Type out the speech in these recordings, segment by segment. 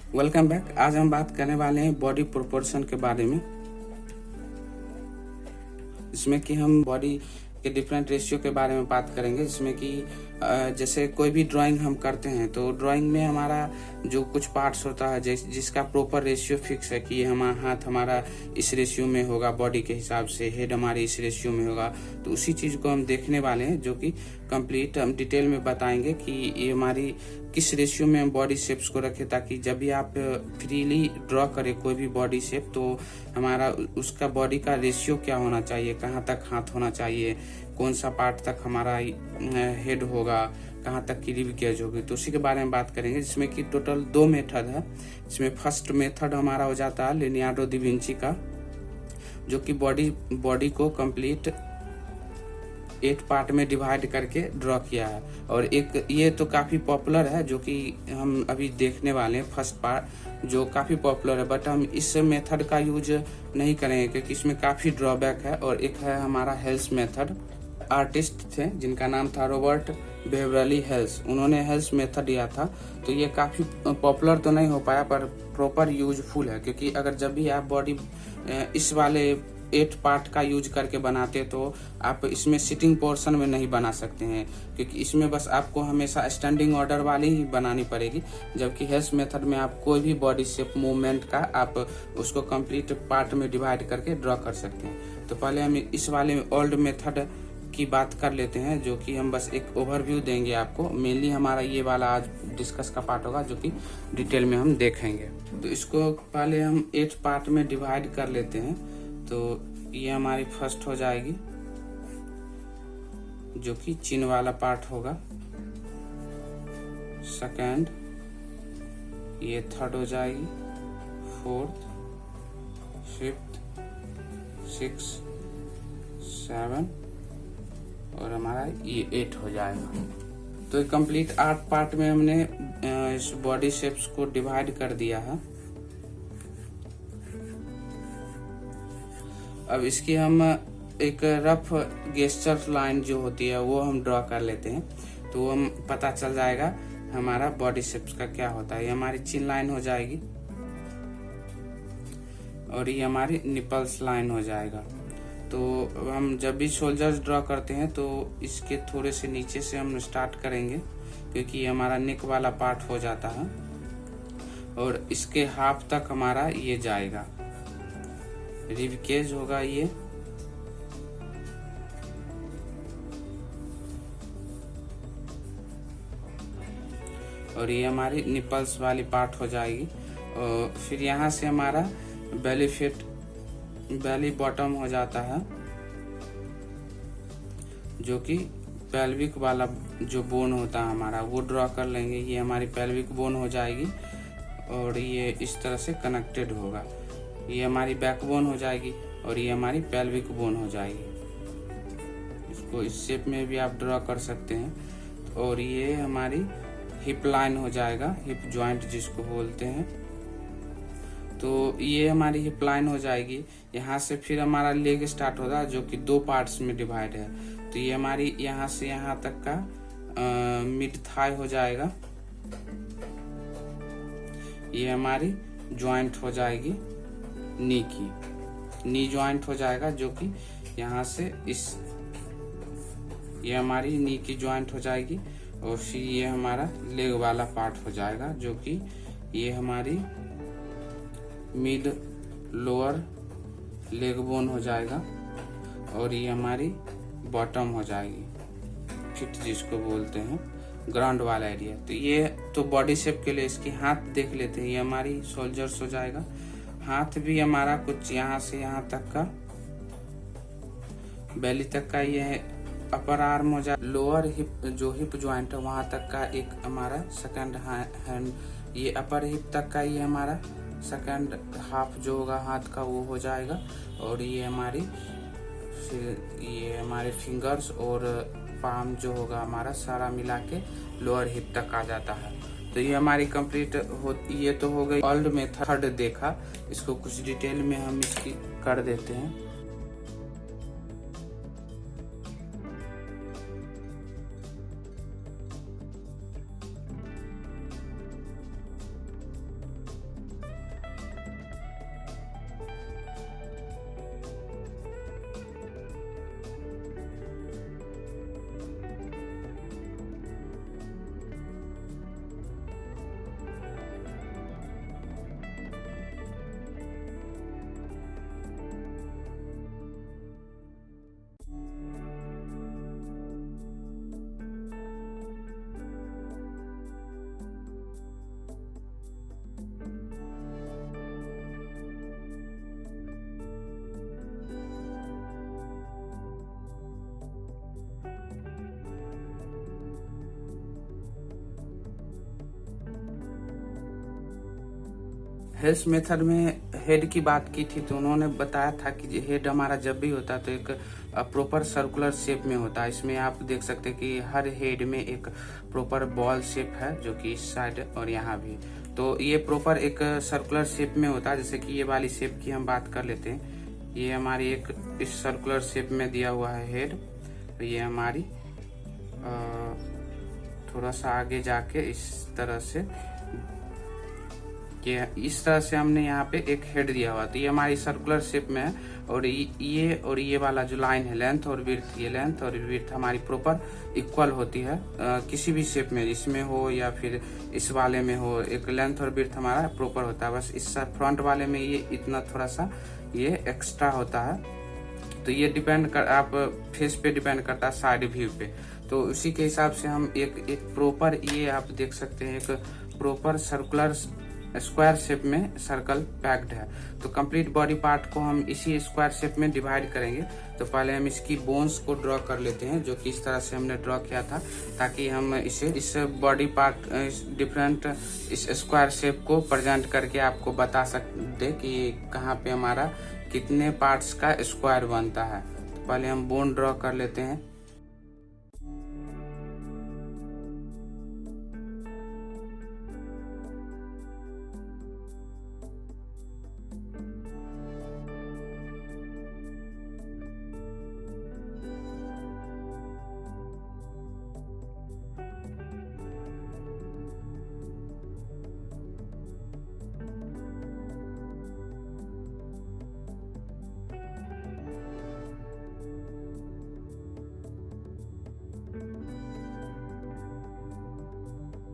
Welcome back. आज हम बात करने वाले हैं बॉडी प्रोपोर्शन के बारे में। इसमें कि हम बॉडी के डिफरेंट रेशियो के बारे में बात करेंगे। इसमें कि जैसे कोई भी ड्राइंग हम करते हैं तो ड्राइंग में हमारा जो कुछ पार्ट्स होता है जिसका प्रॉपर रेशियो फिक्स है कि हाथ हमारा इस रेशियो में होगा, बॉडी के हिसाब से हेड हमारे इस रेशियो में होगा। तो उसी चीज़ को हम देखने वाले हैं, जो कि कंप्लीट हम डिटेल में बताएंगे कि ये हमारी किस रेशियो में हम बॉडी शेप्स को रखें, ताकि जब भी आप फ्रीली ड्रॉ करें कोई भी बॉडी शेप तो हमारा उसका बॉडी का रेशियो क्या होना चाहिए, कहाँ तक हाथ होना चाहिए, कौन सा पार्ट तक हमारा हेड होगा, कहाँ तक की रिब केज होगी। तो उसी के बारे में बात करेंगे, जिसमें कि टोटल 2 मेथड है। इसमें फर्स्ट मेथड हमारा हो जाता है लियोनार्डो दा विंची का, जो कि बॉडी को कंप्लीट 8 पार्ट में डिवाइड करके ड्रॉ किया है। और एक ये तो काफ़ी पॉपुलर है, जो कि हम अभी देखने वाले हैं फर्स्ट पार्ट, जो काफ़ी पॉपुलर है। बट हम इस मेथड का यूज नहीं करेंगे क्योंकि इसमें काफ़ी ड्रॉबैक है। और एक है हमारा हेल्स मेथड। आर्टिस्ट थे जिनका नाम था रॉबर्ट बेवरली हेल्स, उन्होंने हेल्स मेथड दिया था। तो ये काफ़ी पॉपुलर तो नहीं हो पाया पर प्रॉपर यूजफुल है, क्योंकि अगर जब भी आप बॉडी इस वाले 8 पार्ट का यूज करके बनाते तो आप इसमें सिटिंग पोर्शन में नहीं बना सकते हैं, क्योंकि इसमें बस आपको हमेशा स्टैंडिंग ऑर्डर वाली ही बनानी पड़ेगी। जबकि हेल्स मेथड में आप कोई भी बॉडी शेप मूवमेंट का आप उसको कंप्लीट पार्ट में डिवाइड करके ड्रॉ कर सकते हैं। तो पहले हम इस वाले ओल्ड मेथड की बात कर लेते हैं, जो कि हम बस एक ओवरव्यू देंगे आपको। मेनली हमारा ये वाला आज डिस्कस का पार्ट होगा, जो कि डिटेल में हम देखेंगे। तो इसको पहले हम 8 पार्ट में डिवाइड कर लेते हैं। तो ये हमारी फर्स्ट हो जाएगी, जो कि चिन वाला पार्ट होगा। सेकंड, ये थर्ड हो जाएगी, फोर्थ, फिफ्थ, 6, 7 और हमारा ये 8 हो जाएगा। तो कंप्लीट 8 पार्ट में हमने इस बॉडी शेप्स को डिवाइड कर दिया है। अब इसकी हम एक रफ गेस्चर लाइन जो होती है वो हम ड्रॉ कर लेते हैं, तो हम पता चल जाएगा हमारा बॉडी शेप्स का क्या होता है। ये हमारी चिन लाइन हो जाएगी और ये हमारी निपल्स लाइन हो जाएगा। तो हम जब भी शोल्डर्स ड्रॉ करते हैं तो इसके थोड़े से नीचे से हम स्टार्ट करेंगे, क्योंकि ये हमारा नेक वाला पार्ट हो जाता है। और इसके हाफ तक हमारा ये जाएगा, रिब केज होगा ये। और ये हमारी निपल्स वाली पार्ट हो जाएगी। और फिर यहाँ से हमारा बेली बॉटम हो जाता है, जो कि पेल्विक वाला जो बोन होता है हमारा वो ड्रॉ कर लेंगे। ये हमारी पेल्विक बोन हो जाएगी और ये इस तरह से कनेक्टेड होगा। ये हमारी बैकबोन हो जाएगी और ये हमारी पेल्विक बोन हो जाएगी। इसको इस शेप में भी आप ड्रॉ कर सकते हैं। और ये हमारी हिप लाइन हो जाएगा, हिप जॉइंट जिसको बोलते हैं। तो ये हमारी हिप लाइन हो जाएगी। यहाँ से फिर हमारा लेग स्टार्ट होगा, जो कि 2 पार्ट्स में डिवाइड है। तो ये हमारी यहाँ से यहाँ तक का मिड थाई हो जाएगा। ये हमारी जॉइंट हो जाएगी नी की, नी जॉइंट हो जाएगा, जो कि यहाँ से ये हमारी नी की जॉइंट हो जाएगी। और फिर ये हमारा लेग वाला पार्ट हो जाएगा, जो कि ये हमारी मिड लोअर लेग बोन हो जाएगा। और ये हमारी बॉटम हो जाएगी, फिट जिसको बोलते हैं, ग्राउंड वाला एरिया। तो ये तो बॉडी शेप के लिए। इसकी हाथ देख लेते हैं। ये हमारी शोल्डर्स हो जाएगा। हाथ भी हमारा कुछ यहाँ से यहाँ तक का, बेली तक का ये है अपर आर्म हो जाए। लोअर हिप जो हिप जॉइंट है वहां तक का एक हमारा सेकंड हैंड, ये अपर हिप तक का ये हमारा सेकंड हाफ जो होगा हाथ का वो हो जाएगा। और ये हमारी फिर ये हमारे फिंगर्स और पाम जो होगा हमारा सारा मिला के लोअर हिप तक आ जाता है। तो ये हमारी कंप्लीट ये तो हो गई ओल्ड मेथड देखा। इसको कुछ डिटेल में हम इसकी कर देते हैं। हेल्स मेथड में हेड की बात की थी, तो उन्होंने बताया था कि हेड हमारा जब भी होता है तो एक प्रॉपर सर्कुलर शेप में होता है। इसमें आप देख सकते हैं कि हर हेड में एक प्रॉपर बॉल शेप है, जो कि इस साइड और यहाँ भी। तो ये प्रॉपर एक सर्कुलर शेप में होता है। जैसे कि ये वाली शेप की हम बात कर लेते हैं, ये हमारी एक इस सर्कुलर शेप में दिया हुआ है हेड। तो ये हमारी थोड़ा सा आगे जाके इस तरह से, ये इस तरह से हमने यहाँ पे एक हेड दिया हुआ। तो ये हमारी सर्कुलर शेप में है, और ये वाला जो लाइन है लेंथ और विड्थ, ये लेंथ और विड्थ हमारी प्रॉपर इक्वल होती है। किसी भी शेप में, इसमें हो या फिर इस वाले में हो, एक लेंथ और विड्थ हमारा प्रॉपर होता है। बस इस फ्रंट वाले में ये इतना थोड़ा सा ये एक्स्ट्रा होता है। तो ये डिपेंड कर, आप फेस पे डिपेंड करता है, साइड व्यू पे। तो उसी के हिसाब से हम एक प्रॉपर, ये आप देख सकते हैं एक प्रॉपर सर्कुलर स्क्वायर शेप में सर्कल पैक्ड है। तो कंप्लीट बॉडी पार्ट को हम इसी स्क्वायर शेप में डिवाइड करेंगे। तो पहले हम इसकी बोन्स को ड्रॉ कर लेते हैं, जो कि इस तरह से हमने ड्रॉ किया था, ताकि हम इसे इस बॉडी पार्ट डिफरेंट इस स्क्वायर शेप को प्रेजेंट करके आपको बता सकते कि कहाँ पे हमारा कितने पार्ट्स का स्क्वायर बनता है। तो पहले हम बोन ड्रॉ कर लेते हैं।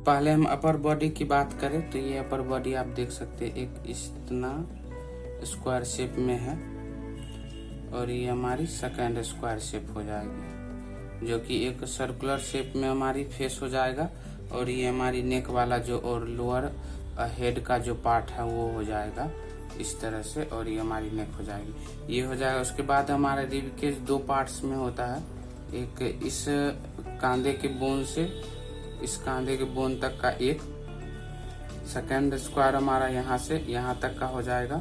पहले हम अपर बॉडी की बात करें तो ये अपर बॉडी आप देख सकते हैं एक इतना स्क्वायर शेप में है, और ये हमारी सेकंड स्क्वायर शेप हो जाएगी, जो कि एक सर्कुलर शेप में हमारी फेस हो जाएगा। और ये हमारी नेक वाला जो और लोअर हेड का जो पार्ट है वो हो जाएगा इस तरह से, और ये हमारी नेक हो जाएगी, ये हो जाएगा। उसके बाद हमारा रिब केज दो पार्ट्स में होता है, एक इस कांधे के बोन से इस कांधे के बोन तक का एक सेकंड स्क्वायर हमारा यहाँ से यहाँ तक का हो जाएगा।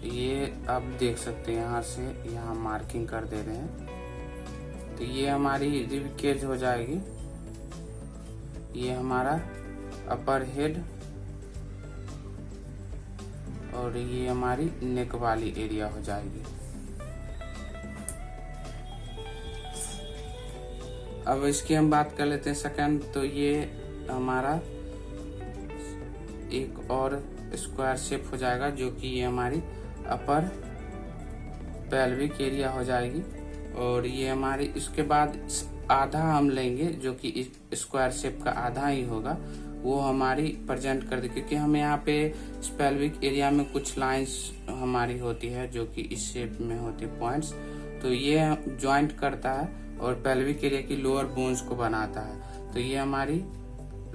ये आप देख सकते हैं, यहाँ से यहाँ मार्किंग कर दे रहे हैं। तो ये हमारी रिब केज हो जाएगी, ये हमारा अपर हेड, और ये हमारी नेक वाली एरिया हो जाएगी। अब इसकी हम बात कर लेते हैं सेकंड। तो ये हमारा एक और स्क्वायर शेप हो जाएगा, जो कि ये हमारी अपर पेल्विक एरिया हो जाएगी। और ये हमारी इसके बाद आधा हम लेंगे, जो कि स्क्वायर शेप का आधा ही होगा, वो हमारी प्रेजेंट कर दे, क्योंकि हमें यहाँ पे इस पेल्विक एरिया में कुछ लाइंस हमारी होती है, जो कि इस शेप में होती है पॉइंट्स। तो ये ज्वाइंट करता है और पेल्विक एरिया की लोअर बोन्स को बनाता है। तो ये हमारी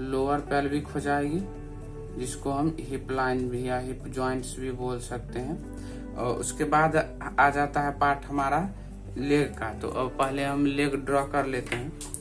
लोअर पेल्विक हो जाएगी, जिसको हम हिप लाइन भी या हिप जॉइंट्स भी बोल सकते हैं। और उसके बाद आ जाता है पार्ट हमारा लेग का। तो अब पहले हम लेग ड्रॉ कर लेते हैं।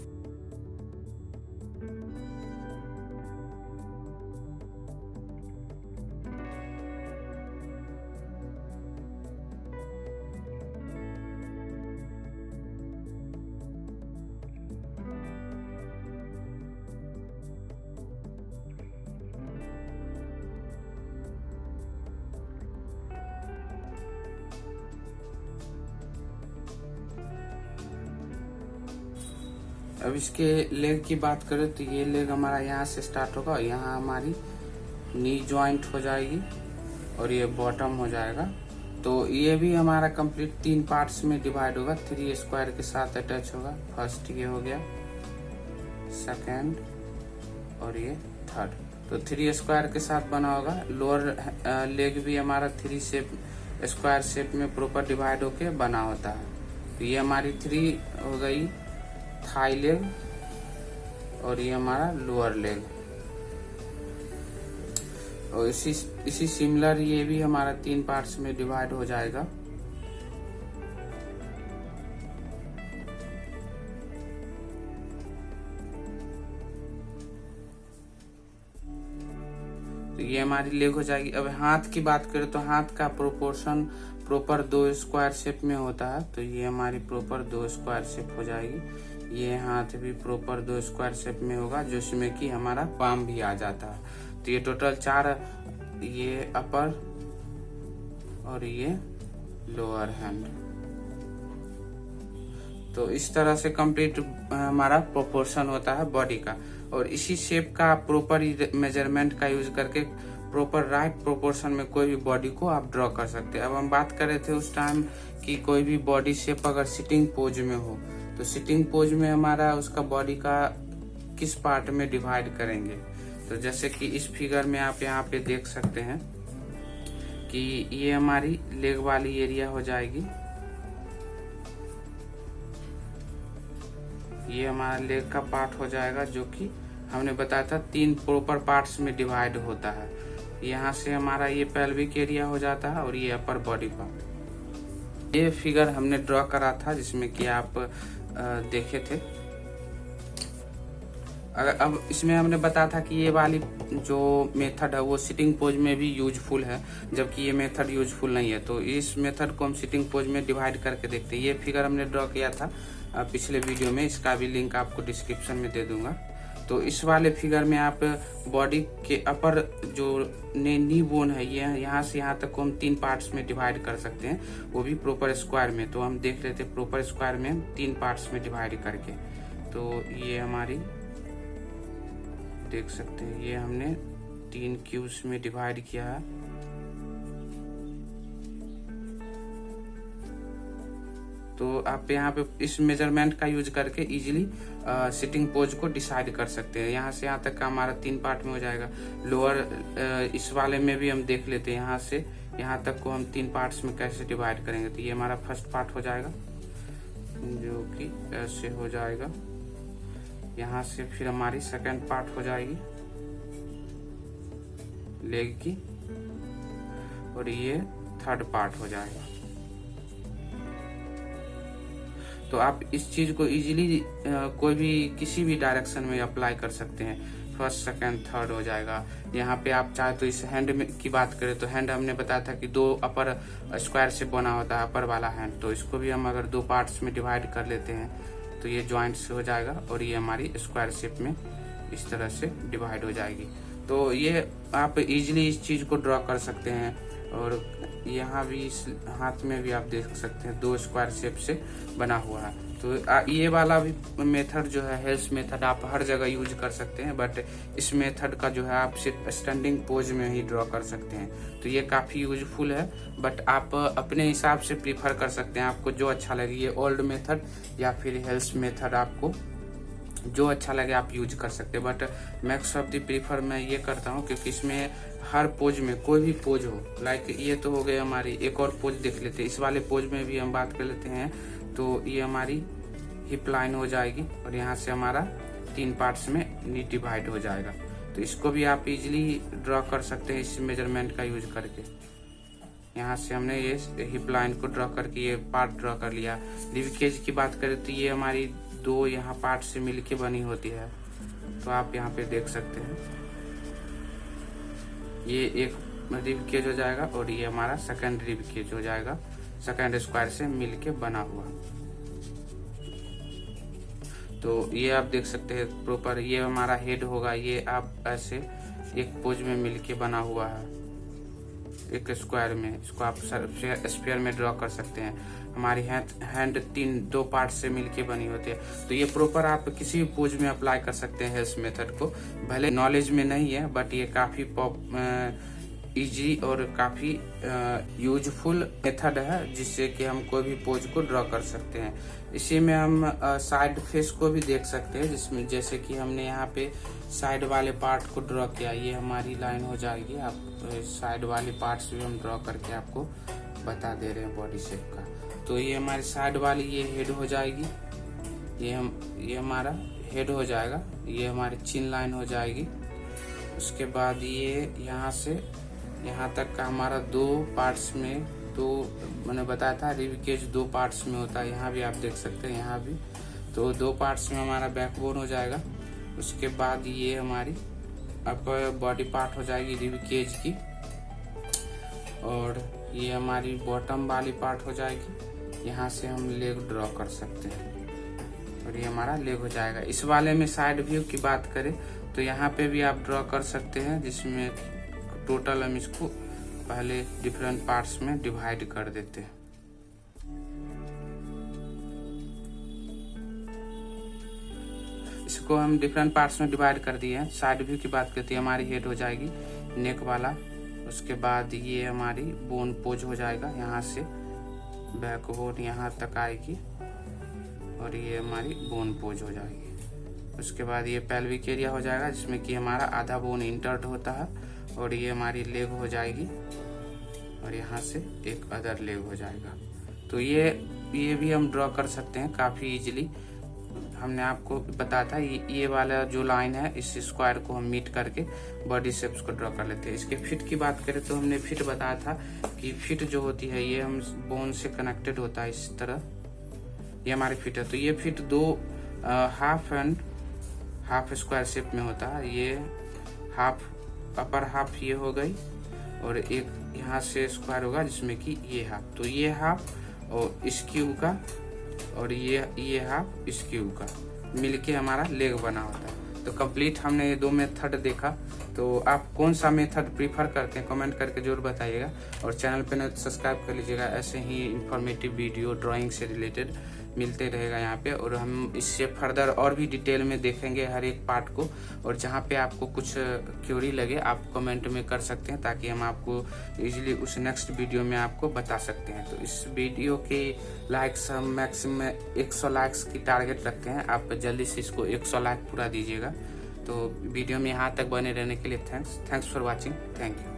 अब इसके लेग की बात करें तो ये लेग हमारा यहाँ से स्टार्ट होगा, यहाँ हमारी नी जॉइंट हो जाएगी, और ये बॉटम हो जाएगा। तो ये भी हमारा कंप्लीट 3 पार्ट्स में डिवाइड होगा, 3 स्क्वायर के साथ अटैच होगा। फर्स्ट ये हो गया, सेकंड और ये थर्ड। तो 3 स्क्वायर के साथ बना होगा। लोअर लेग भी हमारा 3 शेप स्क्वायर शेप में प्रॉपर डिवाइड होके बना होता है। तो ये हमारी 3 हो गई थाई लेग, और ये हमारा लोअर लेग। और इसी सिमिलर ये भी हमारा 3 पार्ट्स में डिवाइड हो जाएगा। तो ये हमारी लेग हो जाएगी। अब हाथ की बात करें तो हाथ का प्रोपोर्शन प्रॉपर 2 स्क्वायर शेप में होता है, तो ये हमारी प्रॉपर 2 स्क्वायर शेप हो जाएगी। ये हाथ भी प्रॉपर 2 स्क्वायर शेप में होगा, जिसमें कि हमारा पाम भी आ जाता है। तो ये टोटल 4, ये अपर और ये लोअर हैंड। तो इस तरह से कंप्लीट हमारा प्रोपोर्शन होता है बॉडी का। और इसी शेप का प्रॉपर मेजरमेंट का यूज करके प्रॉपर राइट प्रोपोर्शन में कोई भी बॉडी को आप ड्रॉ कर सकते हैं। अब हम बात कर रहे थे उस टाइम कि कोई भी बॉडी शेप अगर सिटिंग पोज में हो, तो सिटिंग पोज में हमारा उसका बॉडी का किस पार्ट में डिवाइड करेंगे। तो जैसे कि इस फिगर में आप यहाँ पे देख सकते हैं कि ये हमारी लेग वाली एरिया हो जाएगी। ये हमारा लेग का पार्ट हो जाएगा, जो कि हमने बताया था 3 प्रॉपर पार्ट्स में डिवाइड होता है। यहाँ से हमारा ये पेल्विक एरिया हो जाता है और ये अपर बॉडी पार्ट। ये फिगर हमने ड्रॉ करा था जिसमें कि आप देखे थे। अब इसमें हमने बताया था कि ये वाली जो मेथड है वो सिटिंग पोज में भी यूजफुल है, जबकि ये मेथड यूजफुल नहीं है। तो इस मेथड को हम सिटिंग पोज में डिवाइड करके देखते हैं। ये फिगर हमने ड्रॉ किया था पिछले वीडियो में, इसका भी लिंक आपको डिस्क्रिप्शन में दे दूंगा। तो इस वाले फिगर में आप बॉडी के अपर जो नी बोन है, ये यहाँ से यहाँ तक को हम 3 पार्ट्स में डिवाइड कर सकते हैं, वो भी प्रॉपर स्क्वायर में। तो हम देख रहे थे प्रॉपर स्क्वायर में 3 पार्ट्स में डिवाइड करके। तो ये हमारी देख सकते हैं, ये हमने 3 क्यूब्स में डिवाइड किया है। तो आप यहाँ पे इस मेजरमेंट का यूज करके इजीली सिटिंग पोज को डिसाइड कर सकते हैं। यहाँ से यहाँ तक का हमारा 3 पार्ट में हो जाएगा। लोअर इस वाले में भी हम देख लेते हैं, यहाँ से यहाँ तक को हम 3 पार्ट्स में कैसे डिवाइड करेंगे। तो ये हमारा फर्स्ट पार्ट हो जाएगा, जो कि ऐसे हो जाएगा। यहाँ से फिर हमारी सेकंड पार्ट हो जाएगी लेग की, और ये थर्ड पार्ट हो जाएगा। तो आप इस चीज को इजीली कोई भी किसी भी डायरेक्शन में अप्लाई कर सकते हैं। फर्स्ट, सेकंड, थर्ड हो जाएगा। यहाँ पे आप चाहे तो इस हैंड में की बात करें तो हैंड हमने बताया था कि 2 अपर स्क्वायर से बना होता है अपर वाला हैंड। तो इसको भी हम अगर 2 पार्ट्स में डिवाइड कर लेते हैं तो ये ज्वाइंट से हो जाएगा, और ये हमारी स्क्वायर शेप में इस तरह से डिवाइड हो जाएगी। तो ये आप इजीली इस चीज को ड्रॉ कर सकते हैं। और यहाँ भी इस हाथ में भी आप देख सकते हैं 2 स्क्वायर शेप से बना हुआ है। तो ये वाला भी मेथड जो है हेल्स मेथड आप हर जगह यूज कर सकते हैं, बट इस मेथड का जो है आप सिर्फ स्टैंडिंग पोज में ही ड्रॉ कर सकते हैं। तो ये काफ़ी यूजफुल है, बट आप अपने हिसाब से प्रीफर कर सकते हैं, आपको जो अच्छा लगे, ये ओल्ड मेथड या फिर हेल्स मेथड, आपको जो अच्छा लगे आप यूज कर सकते हैं। But max of the prefer मैं ये करता हूँ, क्योंकि इसमें हर पोज में कोई भी पोज हो, लाइक ये तो हो गए हमारी। एक और पोज देख लेते हैं, इस वाले पोज में भी हम बात कर लेते हैं। तो ये हमारी हिप लाइन हो जाएगी, और यहाँ से हमारा 3 पार्ट्स में नी डिवाइड हो जाएगा। तो इसको भी आप इजीली ड्रॉ कर सकते हैं इस मेजरमेंट का यूज करके। यहाँ से हमने ये हिप लाइन को ड्रॉ करके ये पार्ट ड्रॉ कर लिया। रिव की बात करें तो ये हमारी 2 यहाँ पार्ट से मिलके बनी होती है। तो आप यहाँ पे देख सकते हैं, ये एक रिब केज हो जाएगा, और ये हमारा सेकंड रिब केज हो जाएगा, सेकंड स्क्वायर से मिलके बना हुआ। तो ये आप देख सकते हैं प्रॉपर, ये हमारा हेड होगा। ये आप ऐसे एक पोज में मिलके बना हुआ है एक स्क्वायर में। इसको आप स्फीयर में ड्रॉ कर सकते हैं। हमारी हैंड 2 पार्ट से मिलके बनी होती है। तो ये प्रॉपर आप किसी भी पोज में अप्लाई कर सकते हैं इस मेथड को। भले नॉलेज में नहीं है, बट ये काफी इजी और काफी यूजफुल मेथड है, जिससे कि हम कोई भी पोज को ड्रॉ कर सकते हैं। इसी में हम साइड फेस को भी देख सकते हैं, जिसमें जैसे कि हमने यहाँ पे साइड वाले पार्ट को ड्रॉ किया, ये हमारी लाइन हो जाएगी। आप साइड वाली पार्ट्स भी हम ड्रॉ करके आपको बता दे रहे हैं बॉडी शेप का। तो ये हमारी साइड वाली ये हेड हो जाएगी, ये हमारा हेड हो जाएगा। ये हमारी चिन लाइन हो जाएगी। उसके बाद ये यहाँ से यहाँ तक का हमारा 2 पार्ट्स में, 2 मैंने बताया था रिब केज 2 पार्ट्स में होता है। यहाँ भी आप देख सकते हैं, यहाँ भी तो 2 पार्ट्स में हमारा बैकबोन हो जाएगा। उसके बाद ये हमारी आपका बॉडी पार्ट हो जाएगी रिब केज की, और ये हमारी बॉटम वाली पार्ट हो जाएगी। यहाँ से हम लेग ड्रॉ कर सकते हैं और ये हमारा लेग हो जाएगा। इस वाले में साइड व्यू की बात करें तो यहाँ पे भी आप ड्रॉ कर सकते हैं, जिसमें टोटल हम इसको पहले डिफरेंट पार्ट्स में डिवाइड कर देते हैं। इसको हम डिफरेंट पार्ट्स में डिवाइड कर दिए हैं। साइड व्यू की बात करते हैं, हमारी हेड हो जाएगी नेक वाला, उसके बाद ये हमारी बोन पोज हो जाएगा, यहाँ से बैक बोन यहाँ तक आएगी और ये हमारी बोन पोज हो जाएगी। उसके बाद ये पेल्विक एरिया हो जाएगा, जिसमें कि हमारा आधा बोन इंटर्ड होता है, और ये हमारी लेग हो जाएगी और यहाँ से एक अदर लेग हो जाएगा। तो ये भी हम ड्रॉ कर सकते हैं काफ़ी इजीली। हमने आपको बताया था ये वाला जो लाइन है, इस स्क्वायर को हम मीट करके बॉडी शेप्स को ड्रॉ कर लेते हैं। इसके फिट की बात करें तो हमने फिट बताया था कि फिट जो होती है ये हम बोन से कनेक्टेड होता है इस तरह, ये हमारी फिट है। तो ये फिट दो half and half square shape में होता है। ये हाफ अपर हाफ ये हो गई और एक यहाँ से स्क्वायर होगा जिसमें कि ये हाफ, तो ये हाफ और इस क्यूब का और ये हाफ इस क्यूब का मिलके हमारा लेग बना होता है। तो कंप्लीट हमने ये दो मेथड देखा। तो आप कौन सा मेथड प्रीफर करते हैं कमेंट करके जरूर बताइएगा, और चैनल पे न सब्सक्राइब कर लीजिएगा। ऐसे ही इंफॉर्मेटिव वीडियो ड्राइंग से रिलेटेड मिलते रहेगा यहाँ पे, और हम इससे फर्दर और भी डिटेल में देखेंगे हर एक पार्ट को। और जहाँ पे आपको कुछ क्यूरी लगे आप कमेंट में कर सकते हैं, ताकि हम आपको इजीली उस नेक्स्ट वीडियो में आपको बता सकते हैं। तो इस वीडियो के लाइक्स हम मैक्सिमम 100 लाइक्स की टारगेट रखते हैं। आप जल्दी से इसको 100 लाइक पूरा दीजिएगा। तो वीडियो में यहाँ तक बने रहने के लिए thanks for watching. Thank you.